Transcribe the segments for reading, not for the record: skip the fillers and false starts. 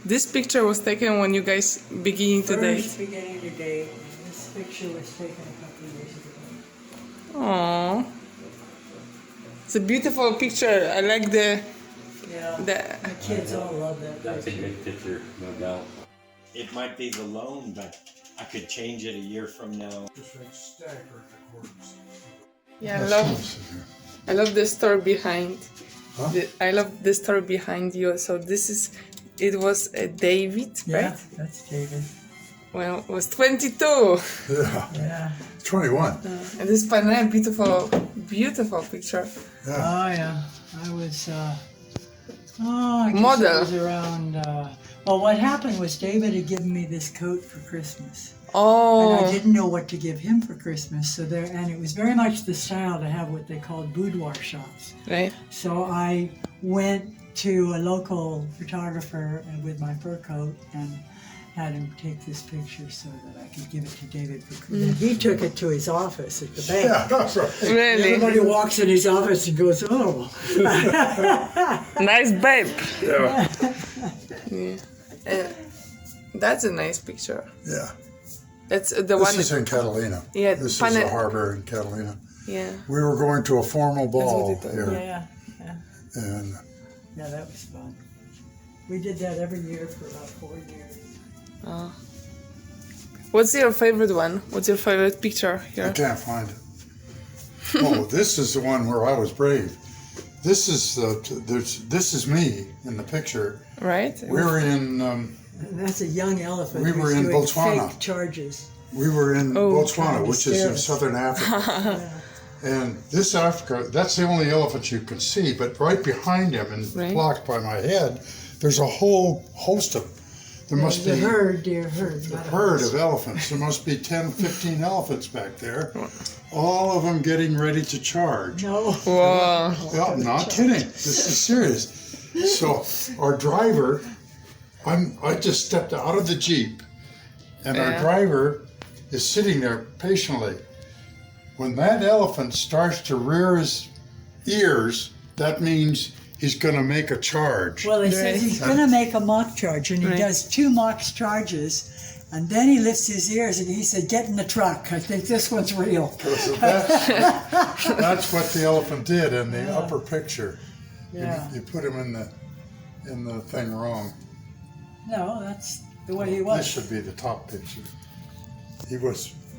This picture was taken when you guys beginning to date. First beginning to date. This picture was taken a couple of years ago. Aww. It's a beautiful picture. I like the... Yeah, the kids all love that That's a picture. good picture, no doubt. It might be the loan, but I could change it a year from now. yeah, I love the story behind. Huh? I love the story behind you. So it was David, Yeah, right? that's David. Well, it was 22. Yeah. Yeah. 21. And this banana, beautiful picture. Yeah. Oh yeah, I was. I guess Model. I was around. Well, what happened was David had given me this coat for Christmas, and I Oh, didn't know what to give him for Christmas. So there, and it was very much the style to have what they called boudoir shots. right. So I went to a local photographer with my fur coat and had him take this picture so that I could give it to David for Christmas. He took it to his office at the bank. Yeah, that's right. Really Everybody walks in his office and goes, "Oh." nice, babe. Yeah. Yeah. That's a nice picture. Yeah. That's the This one. is in Catalina. Yeah, This is Pana- the harbor in Catalina. Yeah. We were going to a formal ball what it here, Yeah, and yeah, that was fun. We did that every year for about 4 years. What's your favorite one? What's your favorite picture I here? can't find it. Oh, this is the one where I was brave. This is this is me in the picture. Right? We were in And that's a young elephant We who's were in doing Botswana. fake charges. Botswana, trying to which is scare in us. southern Africa. And this Africa, that's the only elephant you can see, but right behind him and Right. blocked by my head, there's a whole host of, there must The be herd, dear herd. a not a herd horse. of elephants. There must be 10, 15 elephants back there, all of them getting ready to charge. No. Wow. Well, I'm not kidding. This is serious. So our driver, I just stepped out of the Jeep, and our Yeah. driver is sitting there patiently. When that elephant starts to rear his ears, that means he's going to make a charge. Well, he Right. says he's going to make a mock charge, and he Right. does 2 mock charges, and then he lifts his ears and he said, "Get in the truck. I think this one's real." So that's what the elephant did in the upper picture. Yeah. You put him in the thing wrong. No, that's the way he This was. should be the top picture.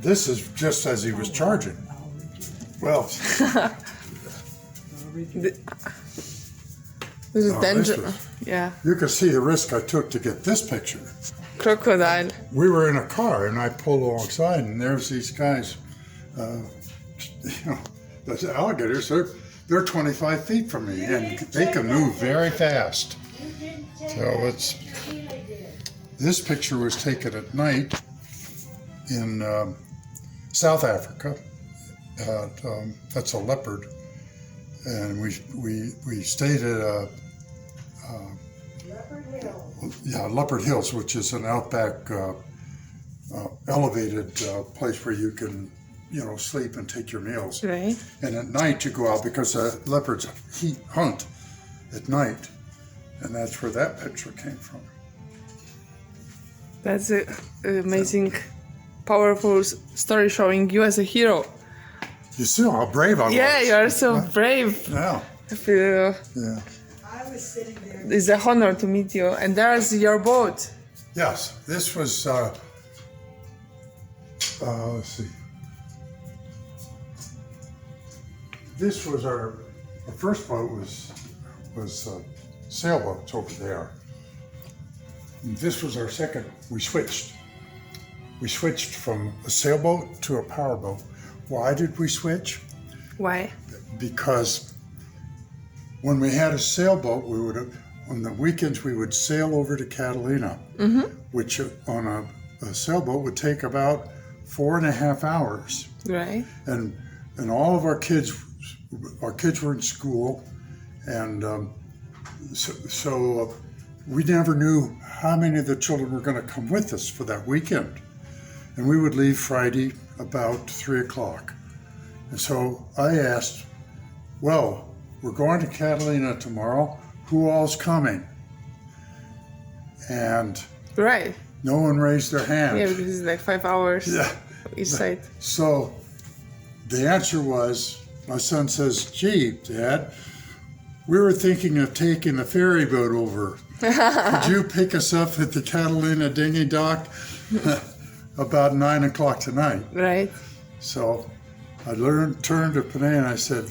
This is just as he was charging. I'll read you. Well, I'll read you. This is Oh, danger. this was- Yeah. you can see the risk I took to get this picture. Crocodile. We were in a car, and I pulled alongside, and there's these guys. Those alligators. They're 25 feet from me, and they can move very fast. So this picture was taken at night in South Africa. That's a leopard, and we stayed at a. Yeah, Leopard Hills, which is an outback elevated place where you can, sleep and take your meals. Right. And at night you go out because leopards hunt at night, and that's where that picture came from. That's an amazing, powerful story showing you as a hero. You see how brave I was. Yeah, you are so brave. Yeah, I feel yeah. I was sitting there. it's an honor to meet you. And there's your boat. Yes, this was. Let's see. This was our first boat was sailboats over there. And this was our second. We switched. We switched from a sailboat to a powerboat. Why did we switch? Why? Because when we had a sailboat, on the weekends we would sail over to Catalina, which on a sailboat would take about 4.5 hours. Right. And all of our kids were in school, and so we never knew how many of the children were going to come with us for that weekend. And we would leave Friday about 3 o'clock. And so I asked, well, we're going to Catalina tomorrow. Who all's coming? and Right. no one raised their hand. Yeah, because it's like 5 hours Yeah. each side. So the answer was, my son says, "Gee, Dad, we were thinking of taking a ferry boat over. Could you pick us up at the Catalina dinghy dock about 9 o'clock tonight?" Right. So I turned to Panay and I said,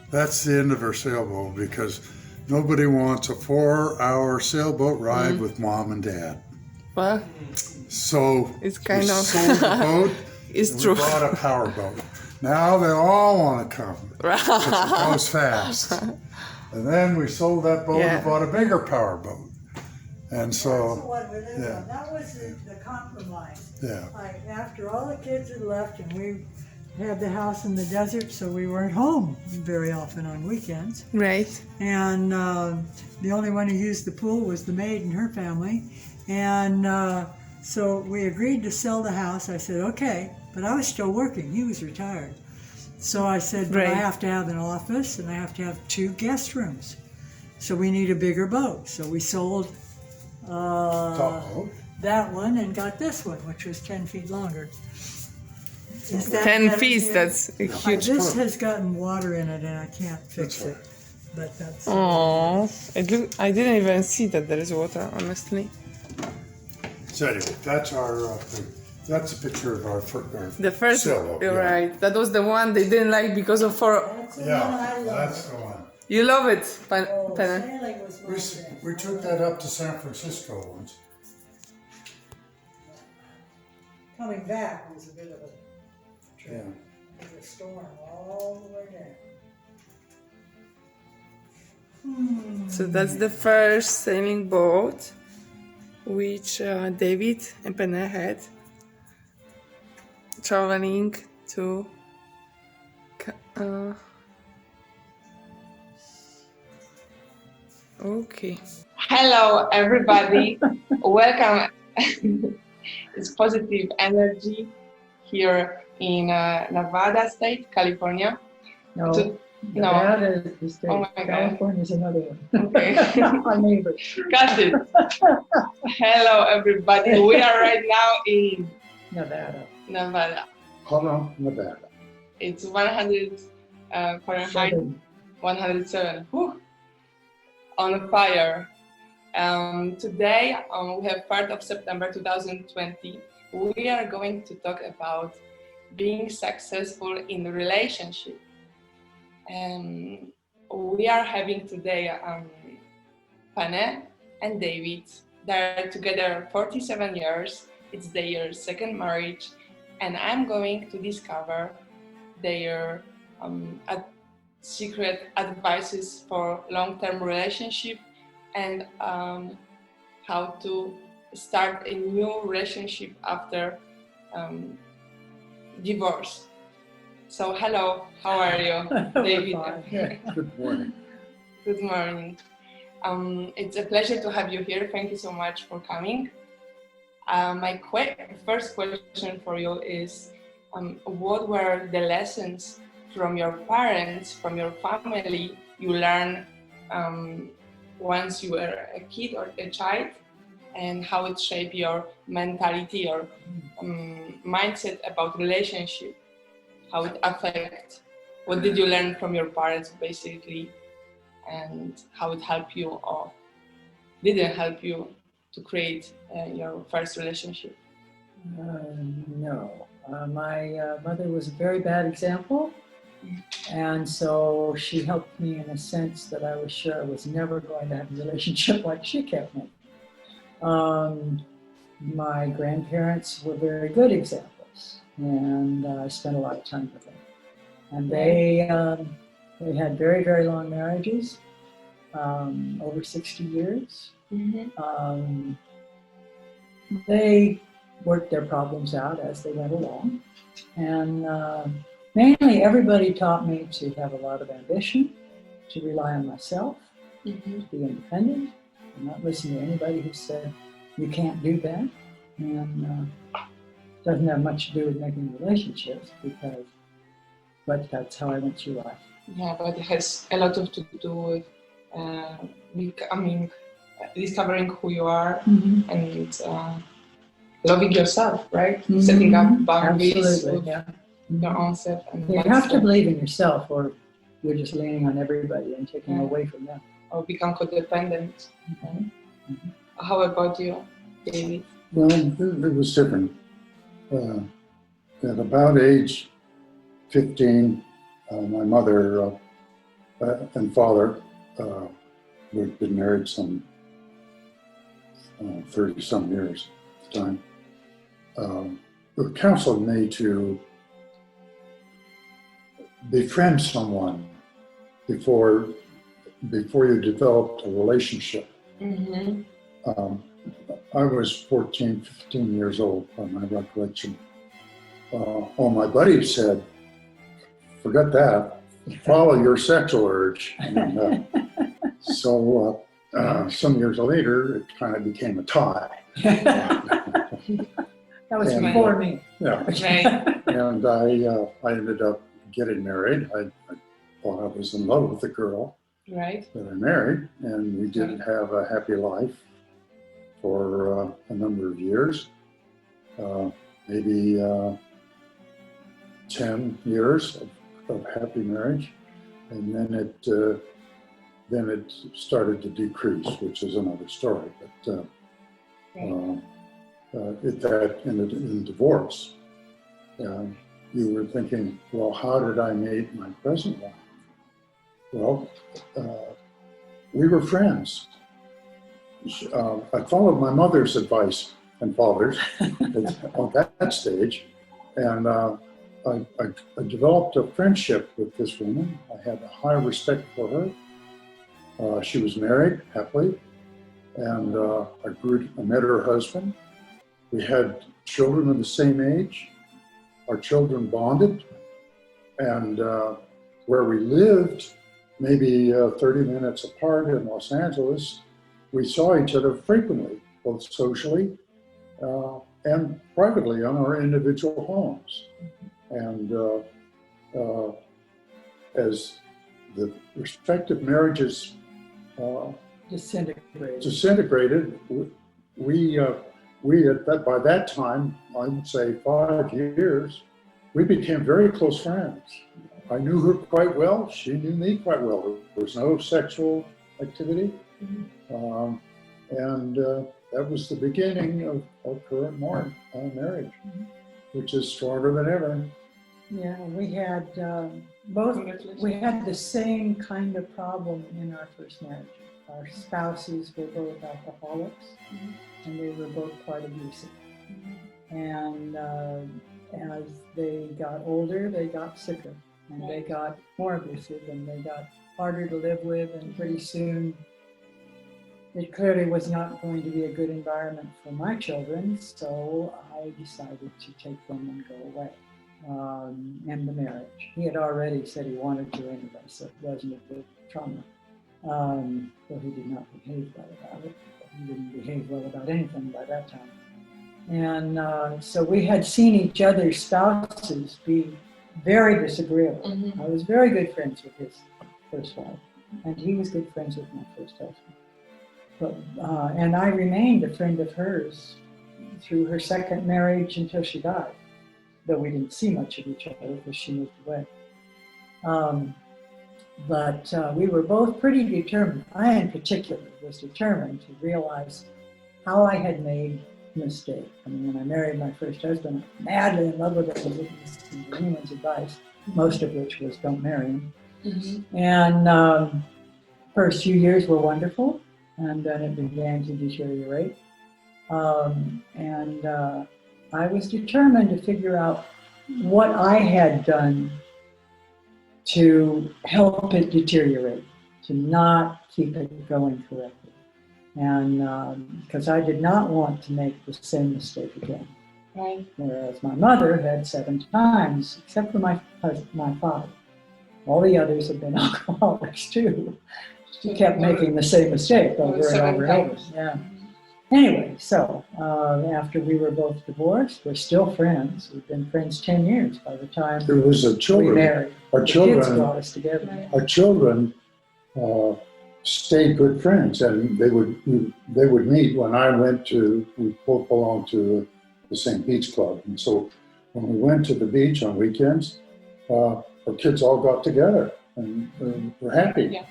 "That's the end of our sailboat, because nobody wants a 4-hour sailboat ride with Mom and Dad." Well, So it's kind we of sold the boat. it's and true. We bought a power boat. Now they all want to come. It goes fast. And then we sold that boat Yeah. and bought a bigger power boat. And That's the so, one we lived yeah. on. That was the compromise. yeah. After all the kids had left and we had the house in the desert, so we weren't home very often on weekends. Right. And the only one who used the pool was the maid and her family. And so we agreed to sell the house. I said, okay, but I was still working. He was retired. So I said, but I Right. have to have an office and I have to have 2 guest rooms. So we need a bigger boat. So we sold Top boat. that one and got this one, which was 10 feet longer. Is that 10 better feet, here? that's a huge. This has gotten water in it and I can't fix That's it. But that's. Oh, I didn't even see that there is water, honestly. So anyway, that's our thing. That's a picture of our The first, sailboat. you're yeah. right. That was the one they didn't like because of four. That's the one I Yeah, love. that's the one. You love it, Oh, Pena. sailing was my thing. We took that up to San Francisco once. Coming back was a bit of a trip. Yeah. There was a storm all the way there. So that's the first sailing boat which David and Pena had traveling to. Okay. Hello, everybody. Welcome. It's positive energy here in Nevada State, California. No, To- no. Nevada is the state. Oh my God. California is another one. Okay. My neighbor. Got it. Hello, everybody. We are right now in Nevada. Nevada. Hold on, Nevada. It's 100 Fahrenheit, 107. Whew. On fire. Today, we have 3rd of September 2020. We are going to talk about being successful in a relationship. We are having today Pane and David. They're together 47 years. It's their second marriage, and I'm going to discover their secret advices for long-term relationship and how to start a new relationship after divorce. So hello, how are you, David? Fine. Good morning. Good morning. It's a pleasure to have you here. Thank you so much for coming. My first question for you is, what were the lessons from your parents, from your family, you learned once you were a kid or a child, and how it shaped your mentality or mindset about relationship, how it affects, what did you learn from your parents basically, and how it helped you or didn't help you to create your first relationship? No. My mother was a very bad example. And so she helped me in a sense that I was sure I was never going to have a relationship like she kept me. My grandparents were very good examples, and I spent a lot of time with them. And they had very, very long marriages, over 60 years. Mm-hmm. They worked their problems out as they went along. And mainly everybody taught me to have a lot of ambition, to rely on myself, Mm-hmm. to be independent, and not listen to anybody who said, you can't do that. And doesn't have much to do with making relationships, but that's how I went through life. Yeah, but it has a lot to do with becoming discovering who you are Mhm. and loving yourself, right? Mhm. Setting up boundaries Absolutely, with yeah. your own self. And You that's have to the- believe in yourself, or you're just leaning on everybody and taking Yeah. away from them. or become codependent. Right? Mhm. How about you, David? Well, it was different. At about age 15, my mother and father, who had been married some 30-some years at the time, counseled me to befriend someone before you developed a relationship. Mm-hmm. I was 14, 15 years old by my recollection. All my buddies said, forget that, follow your sexual urge. And, so some years later, it kind of became a tie. That was And, before me. Yeah. Right. And I ended up getting married. I thought I was in love with the girl Right. that I married, and we did have a happy life for a number of years, maybe 10 years of happy marriage, and then it started to decrease, which is another story. But that ended in divorce. You were thinking, well, how did I meet my present wife? Well, we were friends. I followed my mother's advice and father's on that stage, and I developed a friendship with this woman. I had a high respect for her. She was married happily, and I met her husband. We had children of the same age. Our children bonded, and where we lived, maybe 30 minutes apart in Los Angeles, we saw each other frequently, both socially and privately on our individual homes. And as the respective marriages disintegrated, by that time, I would say 5 years, we became very close friends. I knew her quite well. She knew me quite well. There was no sexual activity. Mm-hmm. And that was the beginning of our current marriage, which is stronger than ever. Yeah, we had we had the same kind of problem in our first marriage. Our spouses were both alcoholics, and they were both quite abusive. And as they got older, they got sicker, and they got more abusive, and they got harder to live with, and pretty soon it clearly was not going to be a good environment for my children, so I decided to take them and go away, end the marriage. He had already said he wanted to anyway, so it wasn't a big trauma. Though he did not behave well about it. He didn't behave well about anything by that time. And so we had seen each other's spouses be very disagreeable. I was very good friends with his first wife, and he was good friends with my first husband. But, and I remained a friend of hers through her second marriage until she died, though we didn't see much of each other because she moved away. But we were both pretty determined. I, in particular, was determined to realize how I had made a mistake. I mean, when I married my first husband, I was madly in love with him. I didn't listen to anyone's advice, most of which was don't marry him. And first few years were wonderful, and then it began to deteriorate. And I was determined to figure out what I had done to help it deteriorate, to not keep it going correctly. And because I did not want to make the same mistake again. Right. Whereas my mother had 7 times, except for my father. All the others had been alcoholics too. She kept making the same mistake over and over and over. Yeah. Anyway, so after we were both divorced, we're still friends. We've been friends 10 years by the time There was a children. we married. Our The children kids brought us together. Our children stayed good friends, and they would meet when I went to. We both belonged to the same beach club, and so when we went to the beach on weekends, our kids all got together and were happy. Yeah.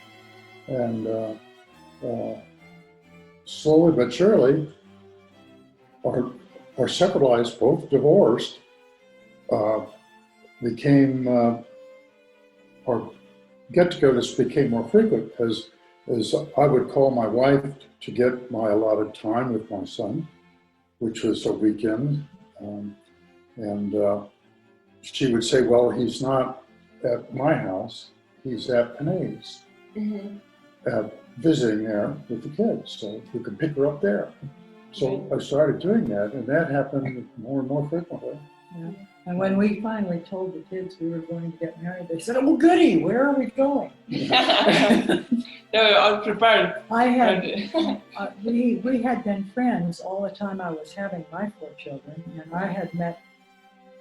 And slowly but surely, our separate lives, both divorced, became our get-togethers became more frequent as I would call my wife to get my allotted time with my son, which was a weekend, and she would say, "Well, he's not at my house; he's at Panay's, visiting there with the kids, so you can pick her up there." So I started doing that, and that happened more and more frequently. Yeah. And when we finally told the kids we were going to get married, they said, "Oh, goody, where are we going?" They were all prepared. I had, we had been friends all the time I was having my 4 children, and I had met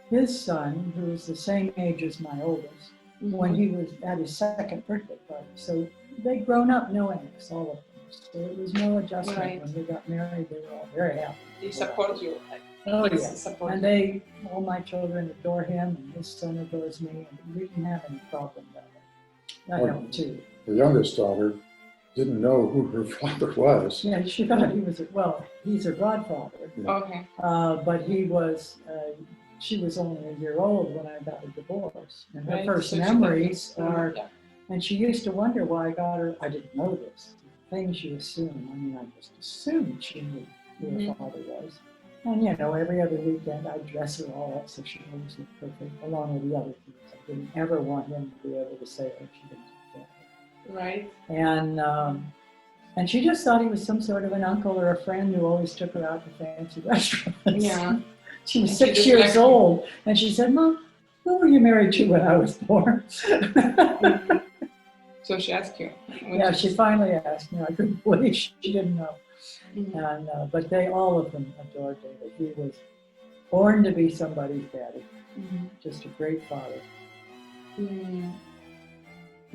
his son, who was the same age as my oldest, when he was at his 2nd birthday party. So they'd grown up knowing us, all of them. So it was no adjustment. Right. When we got married, they were all very happy. They support you. Oh, Yes, yes. support And you. all my children adore him, and his son adores me, and we didn't have any problem that way. I helped too. The youngest daughter didn't know who her father was. Yeah, she thought he was, he's her godfather. Okay. But he was, she was only a year old when I got a divorce. And her Right, first so she memories doesn't- are, yeah. and she used to wonder why I got her, I didn't know this, things you assume. I mean, I just assumed she knew who her father was. And, every other weekend I'd dress her all up so she always looked perfect, along with the other kids. I didn't ever want him to be able to say, "Oh, she didn't do that." Right. And she just thought he was some sort of an uncle or a friend who always took her out to fancy restaurants. Yeah. She was And she 6 just years liked- old, and she said, "Mom, who were you married to when I was born?" So she asked you. Yeah, she finally asked me. I couldn't believe she didn't know. Mhm. And but all of them adored David. He was born to be somebody's daddy. Just a great father.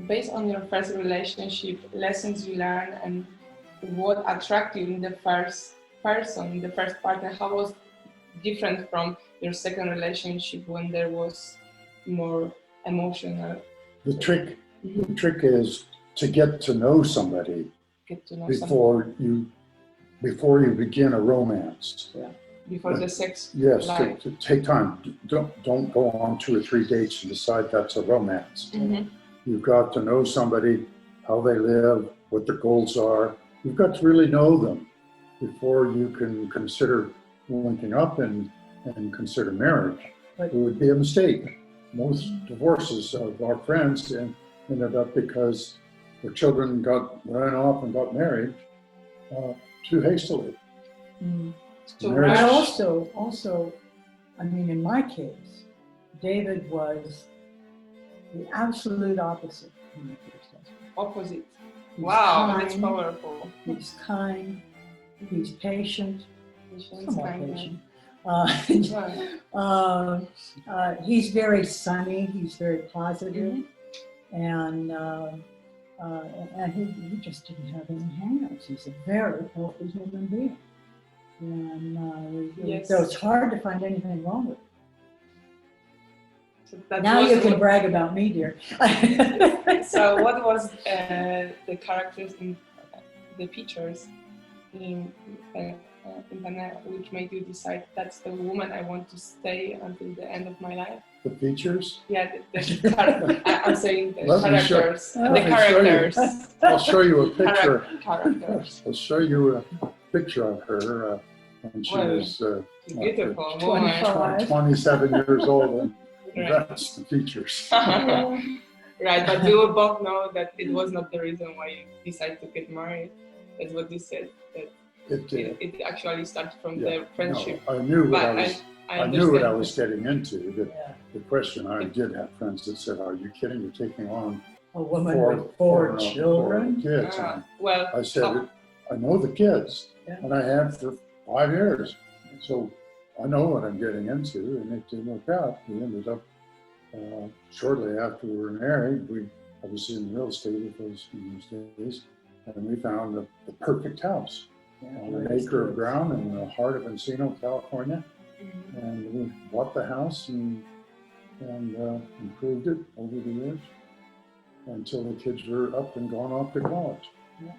Based on your first relationship, lessons you learned, and what attracted you in the first person, the first partner, how was different from your second relationship when there was more emotional? The trick is to get to know somebody Get to know before you begin a romance. before the sex Yes, life. to take time. Don't go on 2 or 3 dates and decide that's a romance. You've got to know somebody, how they live, what their goals are. You've got to really know them before you can consider linking up and consider marriage. It would be a mistake. Most divorces of our friends ended up because their children ran off and got married too hastily. So Marriage- But rush, also, I mean, in my case, David was the absolute opposite of my first husband. opposite. He's Wow, that's kind, powerful. He's kind. He's patient. Patience, Somewhat kindness. patient. Right. He's very sunny. He's very positive, and he just didn't have any hang-ups. He's a very healthy human being, and Yes. so it's hard to find anything wrong with him. So that Now was you can what- brag about me, dear. So what was the characters in the pictures in Navada which made you decide that's the woman I want to stay until the end of my life? The features? Yeah, I'm saying the Let me show- characters. The let me show you. characters. I'll show you a picture. Characters. I'll show you a picture of her when she Well, was Beautiful woman. 25. 27 years old, and Right. that's the features. Right, but we will both know that it was not the reason why you decided to get married. That's what you said. That it actually started from the friendship. No, I knew what But I knew what I understand. was getting into. Yeah. The question, I did have friends that said, "Are you kidding? You're taking on A woman four with four four children. kids." Ah, And well, I said, "I know the kids, Yeah. and I have for 5 years, so I know what I'm getting into." And it didn't work out. We ended up shortly after we were married. I was in real estate in those days, and we found the perfect house on an acre of ground in the heart of Encino, California. And we bought the house and improved it over the years until the kids were up and gone off to college. Yeah.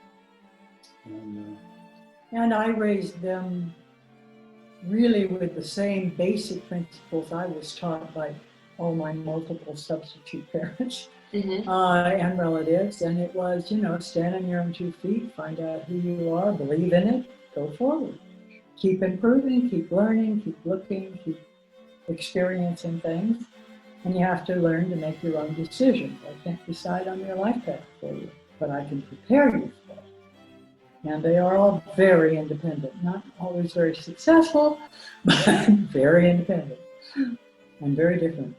And I raised them really with the same basic principles I was taught by all my multiple substitute parents and relatives. And it was, stand on your own 2 feet, find out who you are, believe in it, go forward. Keep improving, keep learning, keep looking, keep experiencing things. And you have to learn to make your own decisions. I can't decide on your life path for you, but I can prepare you for it. And they are all very independent, not always very successful, but very independent and very different.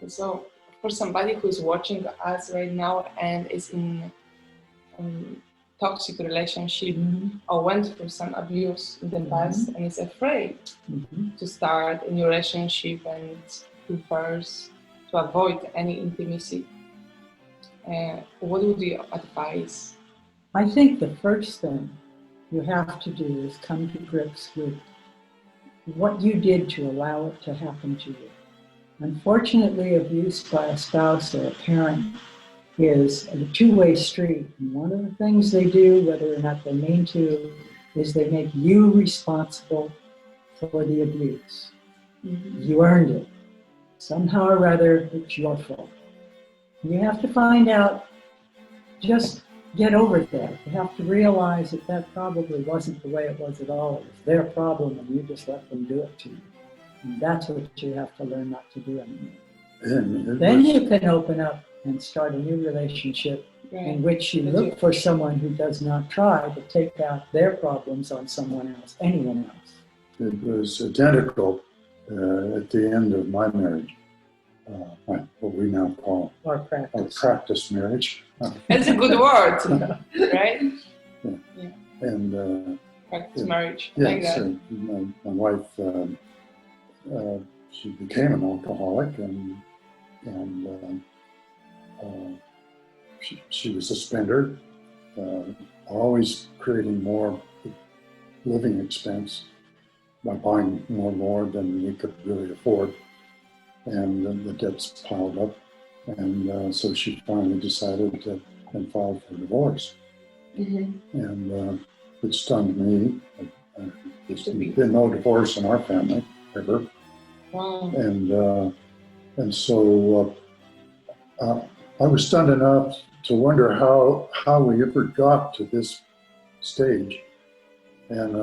So for somebody who's watching us right now and is in toxic relationship or went through some abuse in the past and is afraid to start a new relationship and prefers to avoid any intimacy, what would you advise? I think the first thing you have to do is come to grips with what you did to allow it to happen to you. Unfortunately, abuse by a spouse or a parent is a two-way street. And one of the things they do, whether or not they mean to, is they make you responsible for the abuse. You earned it. Somehow or other, it's your fault. You have to find out, just get over that. You have to realize that that probably wasn't the way it was at all. It was their problem and you just let them do it to you. And that's what you have to learn not to do anymore. Then you can open up and start a new relationship in which you look for someone who does not try to take out their problems on someone else, anyone else. It was identical at the end of my marriage, what we now call Our our practice marriage. That's a good word, right? Yeah. And Practice marriage. yes, Like that. my wife, she became an alcoholic, and she was a spender, always creating more living expense by buying more than we could really afford, and the debts piled up, and so she finally decided to and filed for divorce, and it stunned me. There's been no divorce in our family ever. Wow. And so I was stunned enough to wonder how we ever got to this stage. And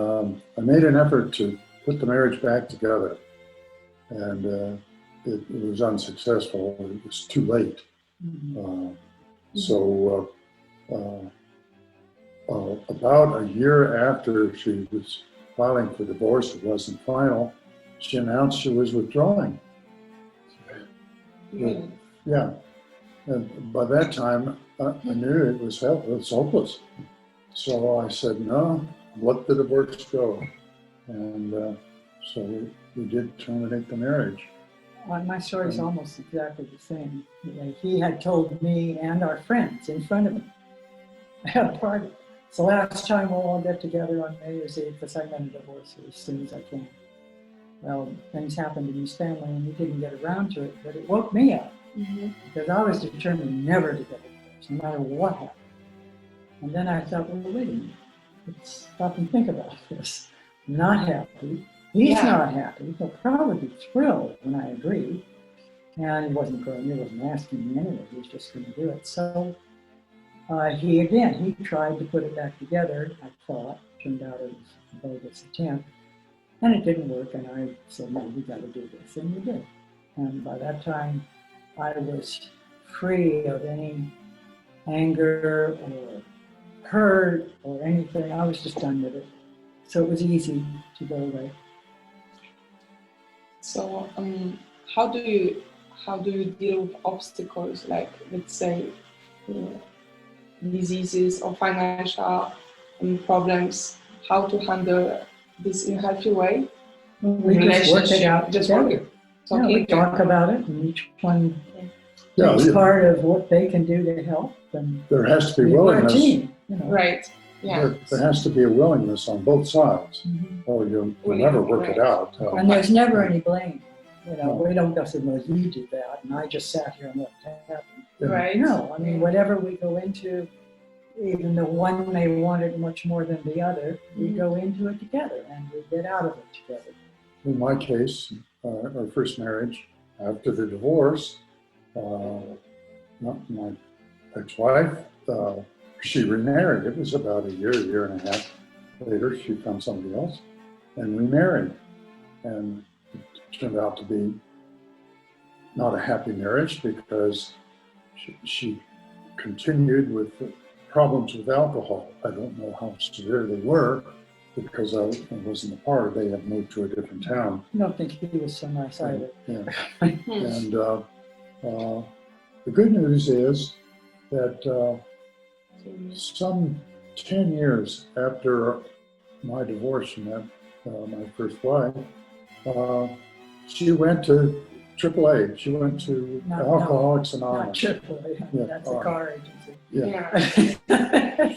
I made an effort to put the marriage back together. And it was unsuccessful. It was too late. So about a year after she was filing for divorce, it wasn't final, she announced she was withdrawing. Yeah. And by that time, I knew it was hopeless. So I said, no, let the divorce go. And so we did terminate the marriage. My story is almost exactly the same. He had told me and our friends in front of me. I had a party. It's the last time we'll all get together on New Year's Eve because I'm going to divorce her as soon as I can. Well, things happened in his family and he didn't get around to it, but it woke me up because I was determined never to get a divorce, no matter what happened. And then I thought, well, wait a minute, let's stop and think about this. Not happy. He's not happy. He'll probably be thrilled when I agree. And he wasn't asking me anyway. He was just going to do it. So he tried to put it back together. I thought, turned out it was a bogus attempt. And it didn't work. And I said, no, we got to do this. And we did. And by that time, I was free of any anger or hurt or anything. I was just done with it. So it was easy to go away. So how do you deal with obstacles like, let's say, diseases or financial problems? How to handle this in a healthy way? We just work it out together. We talk about it, and each one is part of what they can do to help. then There has to be we're a willingness. team, you know. Right. Yeah. There has to be a willingness on both sides, Mhm. or you'll Well, never work it right. out. And there's never any blame. You know, No. we don't go say, well, you did that, and I just sat here and let it happen. Right. No, I mean, whatever we go into, even though one may want it much more than the other, we Mhm. go into it together and we get out of it together. In my case, our first marriage, after the divorce, my ex-wife, she remarried. It was about a year and a half later, she found somebody else and remarried. And it turned out to be not a happy marriage because she continued with the problems with alcohol. I don't know how severe they were because I wasn't a part. They had moved to a different town. I don't think he was so nice either. Yeah. Hmm. And the good news is that some 10 years after my divorce from my first wife, she went to AAA. She went to No, Alcoholics Not Anonymous. AAA, Yeah, that's a car agency. Yeah. Yeah.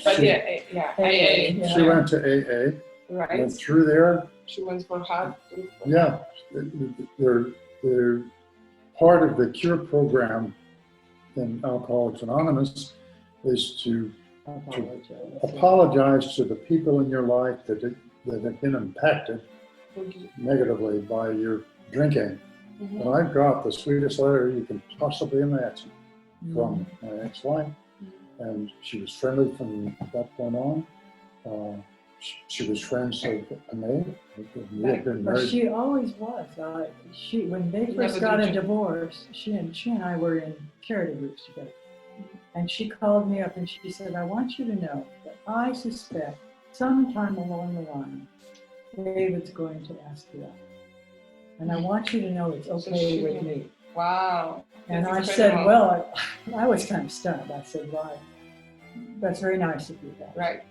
But yeah, AA. Yeah. She went to AA, Right. went through there. She went for help. Yeah, they're part of the cure program in Alcoholics Anonymous is to apologize to the people in your life that have been impacted negatively by your drinking. Mhm. And I got the sweetest letter you can possibly imagine from my ex-wife, and she was friendly from that point on. She was friends with me. We had been But married. she always was. When they first got a divorce, she and I were in charity groups together. And she called me up and she said, I want you to know that I suspect sometime along the line, David's going to ask you out. And I want you to know it's okay with me. Wow. And I That's said, incredible. well, I was kind of stunned. I said, well, that's very nice of you guys. Right.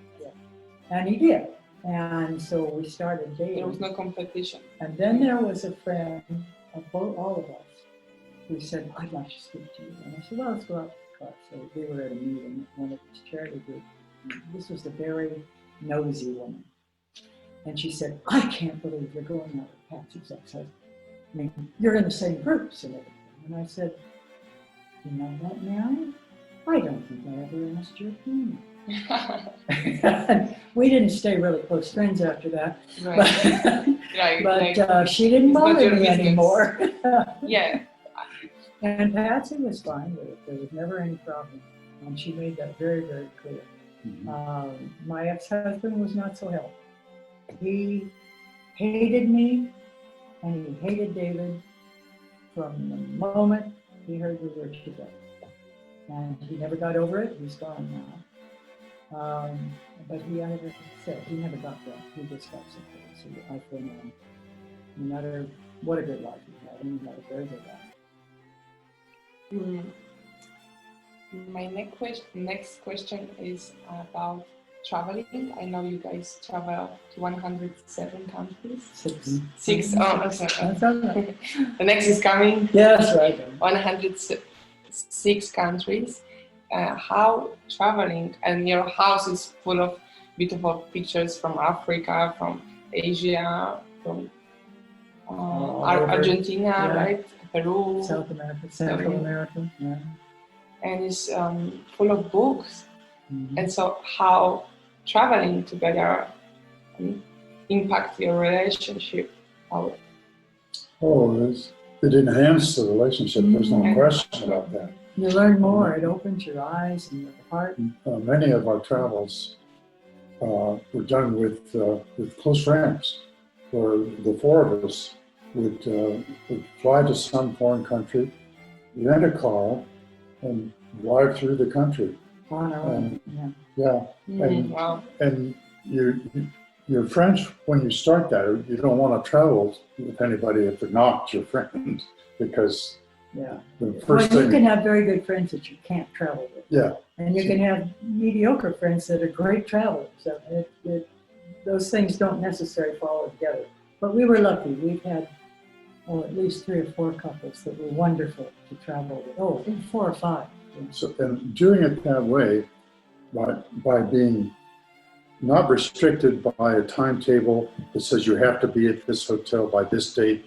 And he did. And so we started dating. There was no competition. And then there was a friend of all of us who said, I'd like to speak to you. And I said, well, let's go out to the car. So we were at a meeting at one of these charity groups. This was a very nosy woman. And she said, I can't believe you're going out with Patsy's ex-husband. I mean, you're in the same groups and everything. And I said, you know what, Mary? I don't think I ever asked your opinion. We didn't stay really close friends after that. Right. But she didn't it's not bother your me business. anymore. Yeah. And Patsy was fine with it. There was never any problem. And she made that very, very clear. My ex-husband was not so helpful. He hated me and he hated David from the moment he heard we were together. And he never got over it. He's gone now. But he never got that. He just got something. So I feel no matter what a good life he had, and he had a very good life. My next question is about traveling. I know you guys travel to 107 countries. Six. Oh, sorry. That's all right. The next is coming. Yes, right. 106 countries. How traveling, and your house is full of beautiful pictures from Africa, from Asia, from Argentina, Yeah. right? Peru, South America, Central America. Yeah. and it's full of books. Mhm. And so, how traveling together impact your relationship? How It enhanced the relationship. There's no question about that. You learn more. It opens your eyes and your heart. Many of our travels were done with close friends, where the four of us would fly to some foreign country, rent a car, and drive through the country. On our own. Yeah. Yeah, wow. and you're friends when you start that. You don't want to travel with anybody if they're not your friends, because Yeah. the Well, first you thing. can have very good friends that you can't travel with. Yeah. And you can have mediocre friends that are great travelers. So those things don't necessarily follow together. But we were lucky. We've had at least 3 or 4 couples that were wonderful to travel with. 4 or 5. So, and doing it that way, by being not restricted by a timetable that says you have to be at this hotel by this date,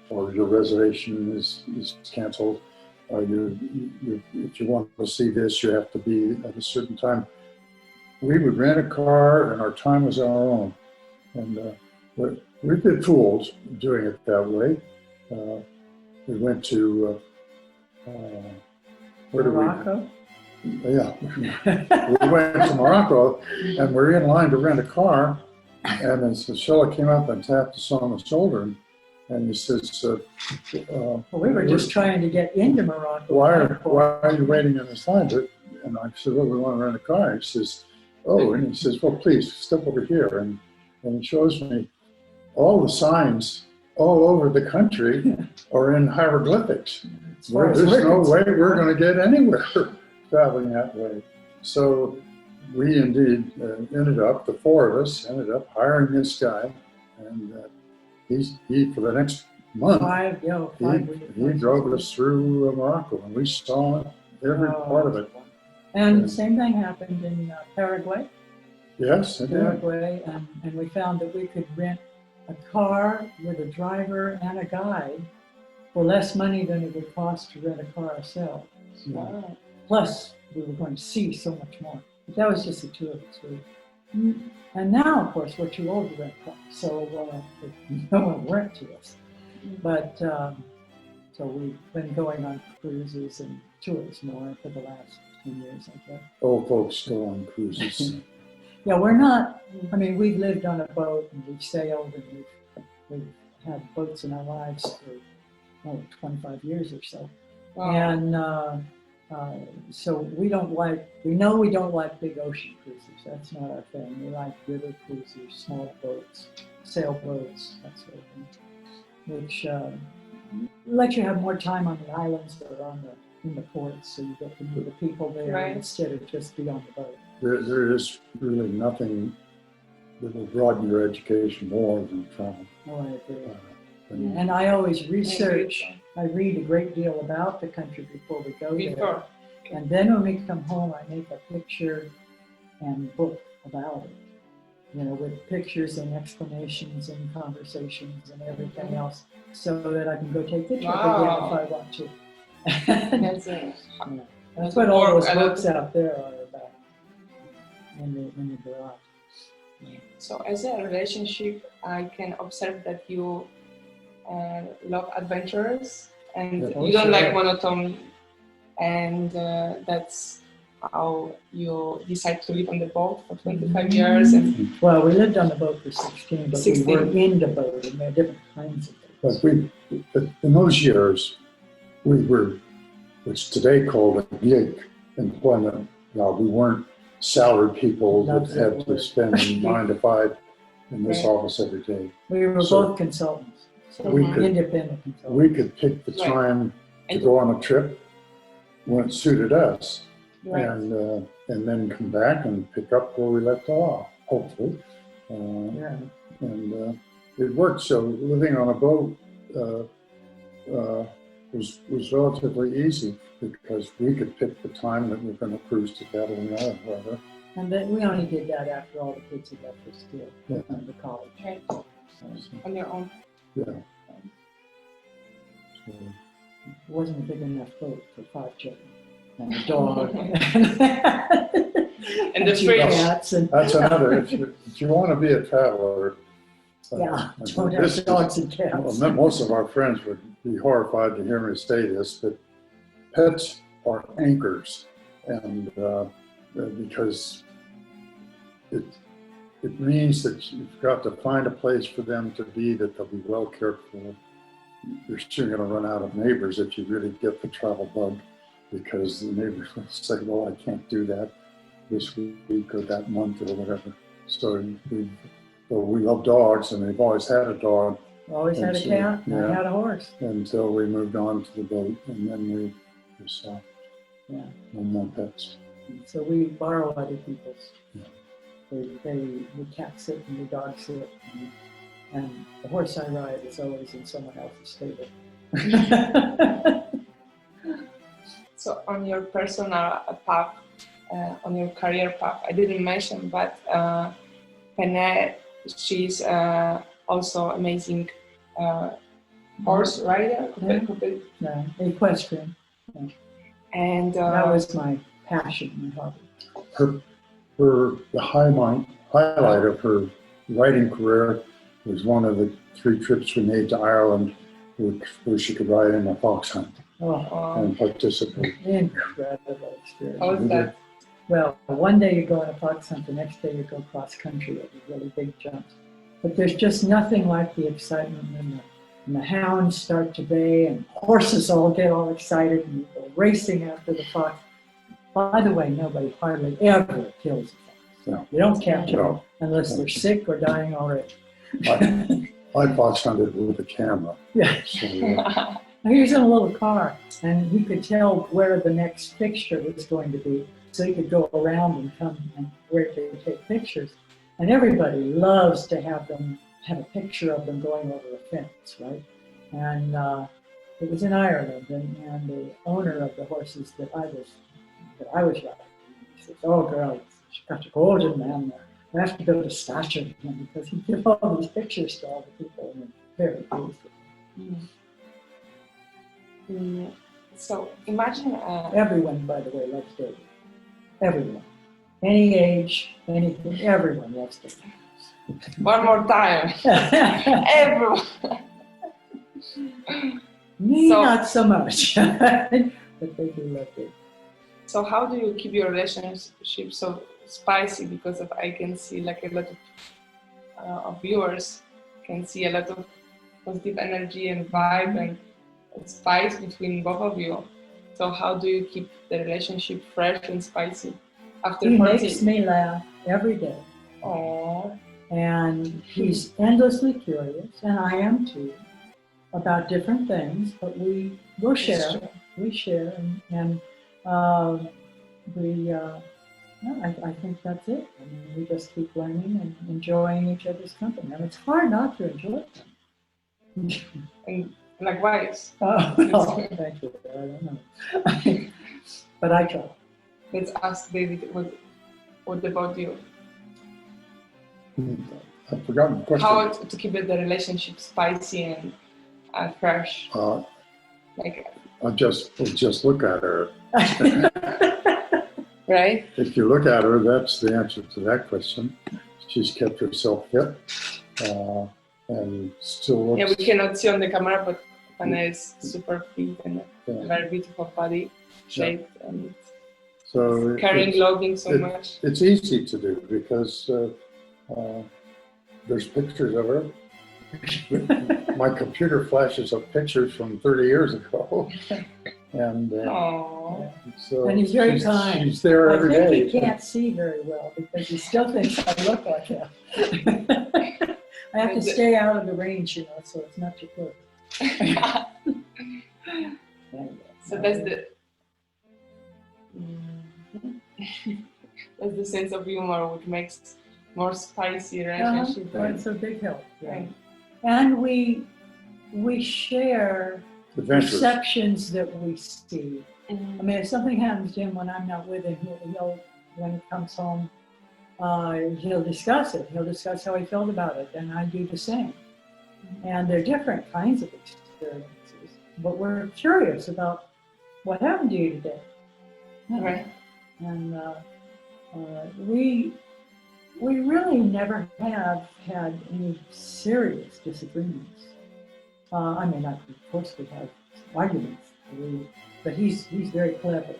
or your reservation is canceled, or if you want to see this, you have to be at a certain time. We would rent a car, and our time was our own. And we've been fooled doing it that way. We went to where did Morocco? Yeah, we went to Morocco, and we're in line to rent a car, and then the fella came up and tapped us on the shoulder, and he says, Well, we were just trying to get into Morocco. why are you waiting in this line? And I said, well, we want to rent a car. He says, oh, and he says, well, please step over here, and he shows me all the signs all over the country are in hieroglyphics. There's no way we're going to get anywhere traveling that way. So we indeed ended up, the four of us ended up hiring this guy, and he for the next month, he drove us through Morocco, and we saw every part of it. And the same thing happened in Paraguay. Yes, it did. Paraguay, and we found that we could rent a car with a driver and a guide for less money than it would cost to rent a car ourselves. Wow. Plus, we were going to see so much more. But that was just the two of us. And now, of course, we're too old to rent cars, so no one will rent to us. But so we've been going on cruises and tours more for the last 10 years, I guess. Old folks still on cruises. Yeah, we're not. I mean, we've lived on a boat and we've sailed and we've had boats in our lives for 25 years or so. Wow. And so we don't like big ocean cruises. That's not our thing. We like river cruises, small boats, sailboats, that sort of thing, which let you have more time on the islands or in the ports, so you get to meet the people there Right. instead of just be on the boat. There is really nothing that will broaden your education more than travel. Oh, I agree. And And I always research. I read a great deal about the country before we go there. Before. And then when we come home, I make a picture and book about it, with pictures and explanations and conversations and everything else, so that I can go take the trip again if I want to. That's it. Yeah. That's what all those books out there are about in the garage. So as a relationship, I can observe that you love adventures and Yeah, you don't sure. like monotony, and that's how you decide to live on the boat for 25 years. And Well, we lived on the boat for 16, but 16. we were in the boat, and there are different kinds of boats. but in those years, we were what's today called a gig employment. Now, we weren't salaried people that That's had the to word. spend 9 to 5 in this Right. office every day. We were So- both consultants, so We could- independent consultants. We could pick the Right. time to And- go on a trip when it suited us, right. and then come back and pick up where we left off, hopefully. Yeah. And it worked. So living on a boat was relatively easy because we could pick the time that we were going to cruise to Catalina or wherever. And then we only did that after all the kids had left for school Yeah. and the college. Right. So, On your own. Yeah. So, it wasn't a big enough boat for 5 children and a dog. And the two fridge. cats and that's another. If you want to be a traveler, yeah, and don't this have is- dogs and cats. well, most of our friends would be horrified to hear me say this, but pets are anchors, and because it means that you've got to find a place for them to be that they'll be well cared for. You're soon going to run out of neighbors if you really get the travel bug, because the neighbors will say, "Well, I can't do that this week or that month or whatever." So we love dogs, and they've always had a dog Always had a and so, cat, and I yeah. had a horse. until we moved on to the boat, and then we saw Yeah. no more pets. So we borrow other people's. Yeah. We cat sit and we dog sit, and the horse I ride is always in someone else's stable. So So on your personal path, on your career path, I didn't mention, but Pene, she's also amazing horse rider. Yeah, equestrian. And That was my passion, my hobby. The highlight of her riding career was one of the 3 trips we made to Ireland where she could ride in a fox hunt and participate. Incredible experience. How was that? Well, one day you go on a fox hunt, the next day you go cross country over really big jumps. But there's just nothing like the excitement when the hounds start to bay and horses all get all excited and you go racing after the fox. By the way, nobody hardly ever kills a fox. No. You don't catch them No. unless they're sick or dying already. I fox hunted with a camera. Yeah. So, He was in a little car, and he could tell where the next fixture was going to be, so he could go around and come and where to take pictures. And everybody loves to have a picture of them going over a fence, right? And it was in Ireland, and the owner of the horses that I was riding, he says, "Oh, girl, she's got a golden man there. I have to build a statue of him because he gives all these pictures to all the people, and they're very pleased with him." So imagine Everyone, by the way, loves David. Everyone. Any age, anything, everyone loves David. one more time. Everyone. Me, So- not so much. But they do love David. So how do you keep your relationship so spicy? Because I can see like a lot of viewers can see a lot of positive energy and vibe and spice between both of you. So how do you keep the relationship fresh and spicy after He 40? makes me laugh every day. Aww. And he's endlessly curious, and I am too, about different things, but we'll share. true. We share, and I think that's it. I mean, we just keep learning and enjoying each other's company. And it's hard not to enjoy it. And likewise. Oh, well, thank you. I don't know. But I try. Let's ask David, what about you? I've forgotten the question. How to keep the relationship spicy and fresh? Like, I'll just look at her. right? If you look at her, that's the answer to that question. She's kept herself fit and still looks. Yeah, we cannot see on the camera, but Anna is super fit and Yeah. very beautiful body shaped and So carrying it's- logging so much. It's easy to do because there's pictures of her. My computer flashes up pictures from 30 years ago. And Aww. so And he's very she's, kind. she's there I every think day. he can't see very well because he still thinks I look like him. I have to stay out of the range, so it's not too close. So that's the sense of humor which makes more spicy relationship. Well, it's a big help. Yeah. And And we share Adventures. perceptions that we see. I mean, if something happens to him when I'm not with him, he'll when he comes home, he'll discuss it. He'll discuss how he felt about it, and I do the same. And they're different kinds of experiences, but we're curious about what happened to you today. Right. And we really never have had any serious disagreements. I mean, of course we have arguments, but he's very clever.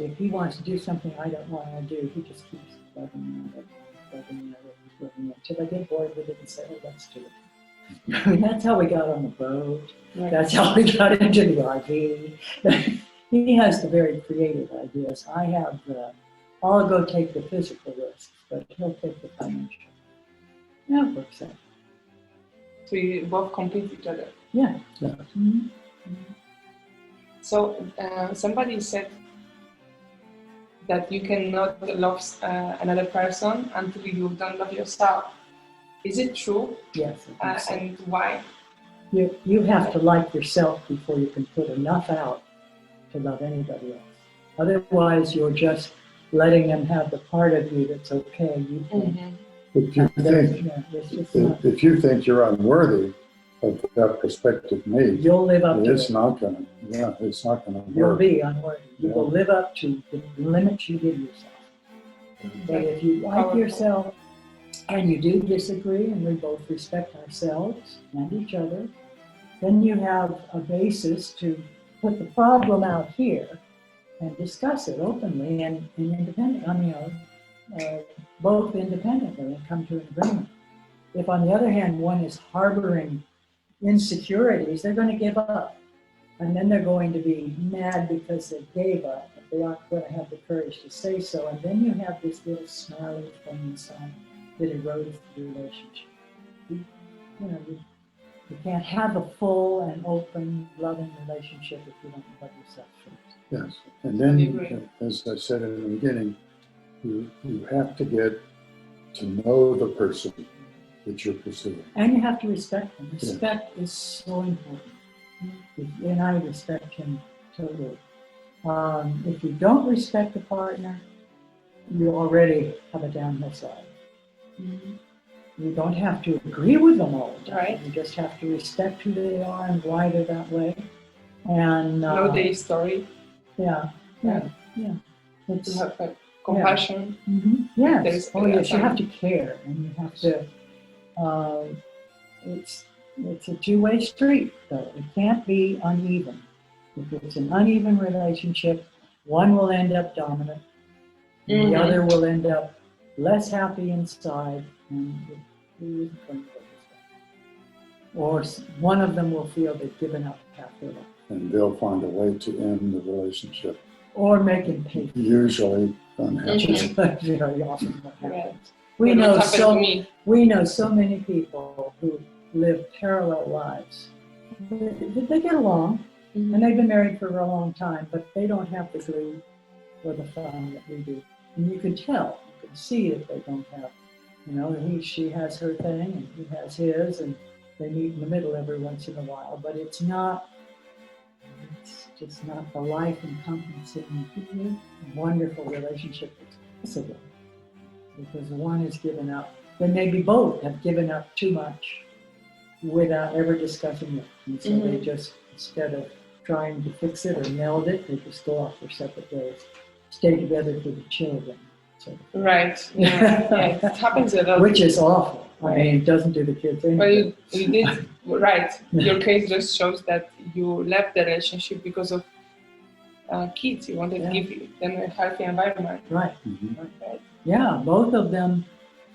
If he wants to do something I don't want to do, he just keeps bugging me until I get bored with it and say, "Oh, let's do it." I mean, that's how we got on the boat. Right. That's how we got into the RV. He has the very creative ideas. I have I'll go take the physical risks, but he'll take the financial. Yeah, it works out. So you both complete each other. Yeah. Yeah. Mhm. So somebody said that you cannot love another person until you don't love yourself. Is it true? Yes. I think so. And why? You have to like yourself before you can put enough out to love anybody else. Otherwise, you're just letting them have the part of you that's okay. You think. If you think, Yeah, it's just not, if you think you're unworthy of that prospective mate, you'll live up to it's it. not gonna, it's not gonna You'll work. be unworthy. You Yeah. will live up to the limits you give yourself. But if you like Powerful. yourself and you do disagree and we both respect ourselves and each other, then you have a basis to put the problem out here and discuss it openly and independently, both independently and come to an agreement. If on the other hand, one is harboring insecurities, they're going to give up. And then they're going to be mad because they gave up. They aren't going to have the courage to say so. And then you have this little snarly thing inside that erodes the relationship. You can't have a full and open, loving relationship if you don't love yourself first. Yes, and then, as I said in the beginning, you have to get to know the person that you're pursuing. And you have to respect them. Respect is so important. And I respect him totally. If you don't respect a partner, you already have a downhill slide. You don't have to agree with them all the time. Right. You just have to respect who they are and why they're that way. And Know their story. yeah. It's, To have compassion. Yes. There's- Oh yes, you have to care, and you have to. It's a two-way street, though. It can't be uneven. If it's an uneven relationship, one will end up dominant, and the other will end up less happy inside, and it isn't going to go this way. Or one of them will feel they've given up half their life, And they'll find a way to end the relationship, or make him pay. usually unhappy. Which is very often what Yeah. happens. We know What happened to me. We know so many people who live parallel lives. They get along, and they've been married for a long time, but they don't have the glue or the fun that we do. And you can tell, you can see that they don't have, she has her thing and he has his, and they meet in the middle every once in a while, but it's just not the life encompassing, wonderful relationship that's possible. Because one has given up, then maybe both have given up too much without ever discussing it. And so they just, instead of trying to fix it or meld it, they just go off their separate ways, stay together for the children. So, Right. Yeah. It happens a lot. which is awful. I mean, it doesn't do the kids any But good. you did right. Your case just shows that you left the relationship because of kids. You wanted to give them a healthy environment. Right. Right. Yeah, both of them,